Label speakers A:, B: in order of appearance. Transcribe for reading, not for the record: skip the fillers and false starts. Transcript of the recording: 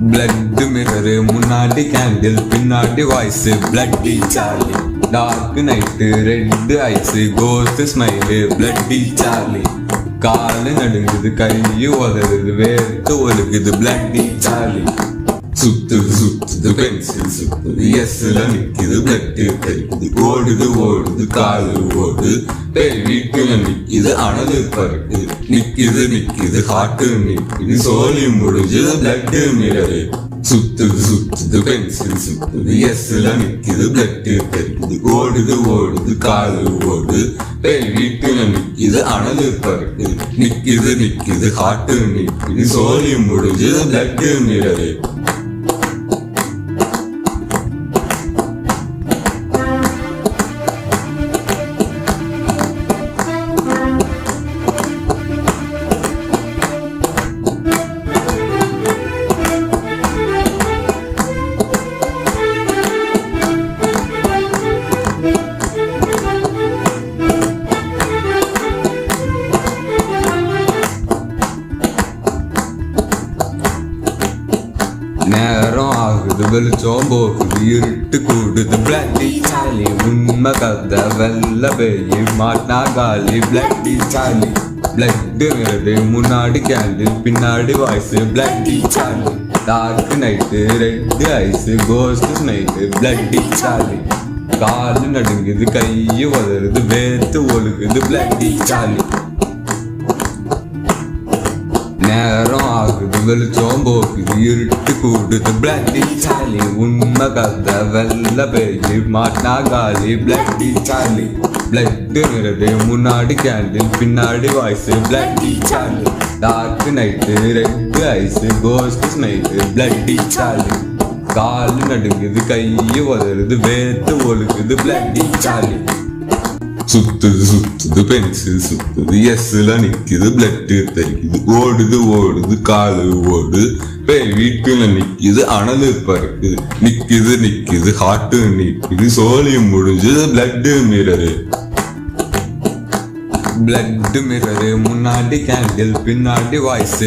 A: blood mirror முன்னாடி candle பின்னாடி voice bloody Charlie dark night red eyes ghost smile bloody Charlie காலு நடுங்குது கையு உதறுது வேர்த்து ஒழுகுது பிளட்டி சார்லி சுத்துது சுத்துது பென்சில் சுத்துது எஸ்ல நிக்குது பிளட்டு தெரிக்குது ஓடுது ஓடுது காலு ஓடு பேய் வீட்டுல நிக்குது அனது பருக்கு நிக்குது நிக்குது ஹாட்டு நிக்குது சோலி முடிஞ்சது பிளட்டு மிரரு சுத்துது சுத்துது பென்சில் சுத்துது எஸ்ல நிக்குது பிளட்டு தெரிக்குது ஓடுது ஓடுது காலு ஓடு பேய் வீட்டுல நிக்குது அனது பருக்கு நிக்குது நிக்குது ஹாட்டு நிக்குது சோலி முடிஞ்சது பிளட்டு மிரரு நேரம் ஆகுது வெளிச்சம் போகுது இருட்டு கூடுது பிளட்டி சாலி உண்மை கதை வெள்ள பேயி மாட்டினா காலி பிளட்டி சாலி பிளட்டுங்கிறது முன்னாடி கேண்டில் பின்னாடி voice bloody Sally dark night red eyes ghost smile bloody Sally காலு நடுங்குது கையு உதறுது வேர்த்து ஒழுகுது பிளட்டி சாலி நேரம் ஆகுது வெளிச்சம் போகுது இருட்டு கூடுது பிளட்டி சாலி உண்மை கதை வெள்ள பேயி மாட்டினா காலி பிளட்டி சாலி பிளட்டுங்கிறது முன்னாடி கேண்டில் பின்னாடி voice bloody Sally dark night red eyes ghost smile bloody Sally காலு நடுங்குது கையு உதறுது வேர்த்து ஒழுகுது பிளட்டி சாலி சுத்துது சுத்துது பென்சில் சுத்துது எஸ்ல நிக்குது பிளட்டு தெரிக்குது ஓடுது ஓடுது காலு ஓடு பேய் வீட்டுல நிக்குது அனது பருக்கு நிக்குது நிக்குது ஹாட்டு நிக்குது சோலி முடிஞ்சது பிளட் மிரரு பிளட் மிரரு முன்னாடி கேண்டில் பின்னாடி வாய்ஸ்